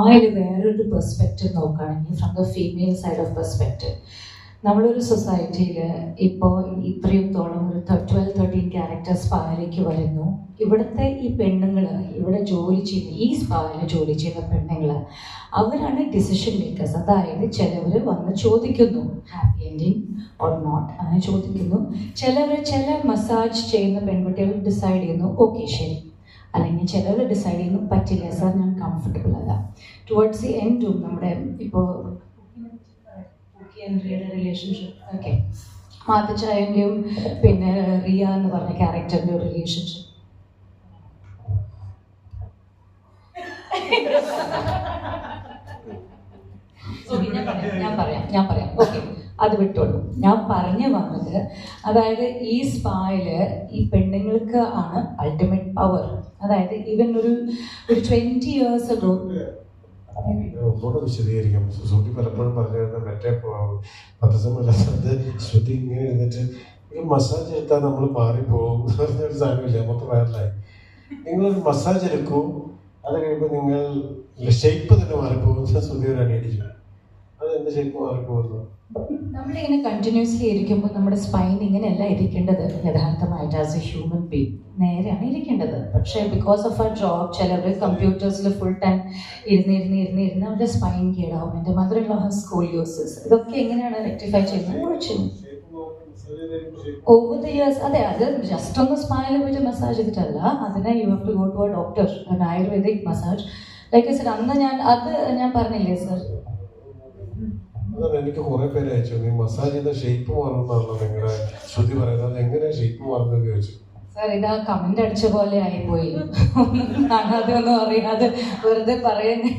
അതിൽ വേറൊരു പെർസ്പെക്റ്റീവ് നോക്കുകയാണെങ്കിൽ from the female side of perspective, നമ്മളൊരു സൊസൈറ്റിയിൽ ഇപ്പോൾ ഇത്രത്തോളം ഒരു 12-13 ക്യാരക്ടേഴ്സ് സ്പായിലേക്ക് വരുന്നു. ഇവിടുത്തെ ഈ പെണ്ണുങ്ങൾ, ഇവിടെ ജോലി ചെയ്യുന്ന ഈ സ്പായിൽ ജോലി ചെയ്യുന്ന പെണ്ണുങ്ങൾ, അവരാണ് ഡിസിഷൻ മേക്കേഴ്സ്. അതായത് ചിലവർ വന്ന് ചോദിക്കുന്നു ഹാപ്പി എൻഡിങ് ഓർ നോട്ട്, അങ്ങനെ ചോദിക്കുന്നു. ചില മസാജ് ചെയ്യുന്ന പെൺകുട്ടികൾ ഡിസൈഡ് ചെയ്യുന്നു ഓക്കെ ശരി, അല്ലെങ്കിൽ ചിലർ ഡിസൈഡ് ചെയ്യുന്നു പറ്റില്ല സാർ, ഞാൻ കംഫർട്ടബിൾ അല്ല. ടുവേർഡ്സ് ദി എൻഡും നമ്മുടെ ഇപ്പോൾ റിലേഷൻഷിപ്പ്, ഓക്കെ, മാതച്ചായൻ്റെയും പിന്നെ റിയ എന്ന് പറഞ്ഞ ക്യാരക്ടറിൻ്റെ ഒരു റിലേഷൻഷിപ്പ്, ഞാൻ പറയാം ഓക്കെ, അത് വിട്ടോളൂ. ഞാൻ പറഞ്ഞു വന്നത്, അതായത് ഈ സ്പായില് ഈ പെണ്ണുങ്ങൾക്ക് ആണ് അൾട്ടിമേറ്റ് പവർ. അതായത് ഈവൻ ഒരു 20 years ago ഒന്നുകൂടെ വിശദീകരിക്കാം. ശ്രുതി പലപ്പോഴും പറഞ്ഞിരുന്ന മറ്റേ പത്രസമ്മേളനത്ത് ശ്രുതി ഇങ്ങനെ ഇരുന്നിട്ട് ഒരു മസാജ് എടുത്താൽ നമ്മൾ മാറിപ്പോകും എന്ന് പറഞ്ഞൊരു സാധനമില്ല, മൊത്തം വൈറലായി. നിങ്ങളൊരു മസാജ് എടുക്കൂ, അത് കഴിയുമ്പോൾ നിങ്ങൾ ഷേപ്പ് തന്നെ മാറിപ്പോകുന്ന ശ്രുതി ഒരു അടിയടിച്ചു. അത് എന്ത് ഷേപ്പ് മാറിപ്പോകുന്നു? നമ്മളിങ്ങനെ കണ്ടിന്യൂസ്ലി ഇരിക്കുമ്പോൾ നമ്മുടെ സ്പൈൻ ഇങ്ങനെയല്ല ഇരിക്കേണ്ടത് യഥാർത്ഥമായിട്ട്. ആസ് എ ഹ്യൂമൻ ബീങ് നേരെയാണ് ഇരിക്കേണ്ടത്. പക്ഷേ ബിക്കോസ് ഓഫ് ആ ജോബ് ചിലവർ കമ്പ്യൂട്ടേഴ്സിൽ ഫുൾ ടൈം ഇരുന്ന് അവരുടെ സ്പൈൻ കേടാവും. എൻ്റെ mother in law has scoliosis. ഇതൊക്കെ എങ്ങനെയാണ് റെക്ടിഫൈ ചെയ്യുന്നത്? Over the years. അതെ, അത് ജസ്റ്റ് ഒന്ന് സ്പൈനിൽ പോയിട്ട് മസാജ് ചെയ്തിട്ടല്ല, അതിനെ you have to go to a doctor, ayurvedic massage. Like sir, അന്ന് ഞാൻ പറഞ്ഞില്ലേ സർ, അതാണ് എനിക്ക് കുറെ പേര് അയച്ചു, നീ മസാജ് ചെയ്ത ഷേപ്പ് മാറുന്നാണല്ലോ നിങ്ങളുടെ ശ്രുതി പറയുന്നത്, എങ്ങനെ ഷേപ്പ് മാറുന്നത് ചോദിച്ചു. സാർ, ഇതാ കമന്റ് അടിച്ച പോലെ ആയിപ്പോയി, ഒന്നും കാണാതെ ഒന്നും അറിയാതെ വെറുതെ പറയുന്നേ.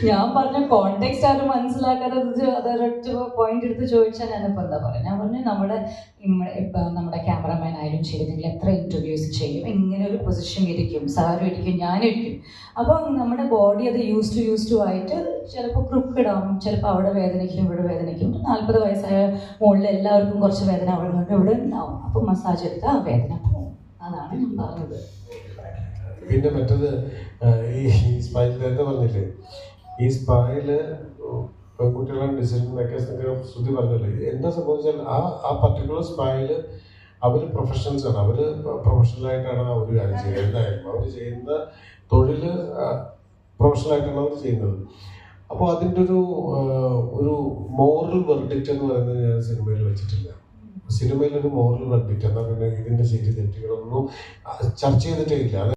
ഞാൻ പറഞ്ഞ കോണ്ടെക്സ്റ്റ് ആരും മനസ്സിലാക്കാതെ അതൊരൊറ്റ പോയിന്റ് എടുത്ത് ചോദിച്ചാൽ ഞാനിപ്പോൾ എന്താ പറയുക? ഞാൻ പറഞ്ഞു നമ്മുടെ ക്യാമറമാൻ ആയാലും ശരി, നിങ്ങൾ എത്ര ഇന്റർവ്യൂസ് ചെയ്യും, ഇങ്ങനെ ഒരു പൊസിഷൻ ഇരിക്കും, സാറും ഇരിക്കും, ഞാനും ഇരിക്കും. അപ്പോൾ നമ്മുടെ ബോഡി അത് യൂസ് ടു ആയിട്ട് ചിലപ്പോൾ ക്രുക്കിടാവും, ചിലപ്പോൾ അവിടെ വേദനയ്ക്കും ഇവിടെ വേദനയ്ക്കും. 40 വയസ്സായ മുകളിൽ എല്ലാവർക്കും കുറച്ച് വേദന ഇവിടെ ഉണ്ടാവും. അപ്പോൾ മസാജ് എടുത്താൽ ആ വേദന പോകും. അതാണ് ഞാൻ പറഞ്ഞത്. പിന്നെ മറ്റത് ഈ സ്പൈൽ നേരത്തെ പറഞ്ഞില്ലേ, ഈ സ്പൈല് പെൺകുട്ടികളുടെ ഡിസിഷൻ മേക്കേഴ്സ് എന്നൊക്കെ ശ്രുതി പറഞ്ഞില്ലേ. എന്താ സംഭവിച്ചാൽ ആ പർട്ടിക്കുലർ സ്പൈല് അവർ പ്രൊഫഷണൽസാണ്, അവർ പ്രൊഫഷണലായിട്ടാണ് അവർ കാര്യം ചെയ്യുന്നത്. എന്തായാലും അവർ ചെയ്യുന്ന തൊഴിൽ പ്രൊഫഷണലായിട്ടാണ് അവർ ചെയ്യുന്നത്. അപ്പോൾ അതിൻ്റെ ഒരു മോറൽ വെർഡിക്റ്റ് എന്ന് പറയുന്നത് ഞാൻ സിനിമയിൽ വെച്ചിട്ടില്ല. സിനിമയിലൊരു മോറൽ വെർഡിക്റ്റ് എന്നാൽ പിന്നെ ഇതിൻ്റെ ശരി തെറ്റുകളൊന്നും ചർച്ച ചെയ്തിട്ടേ ഇല്ല.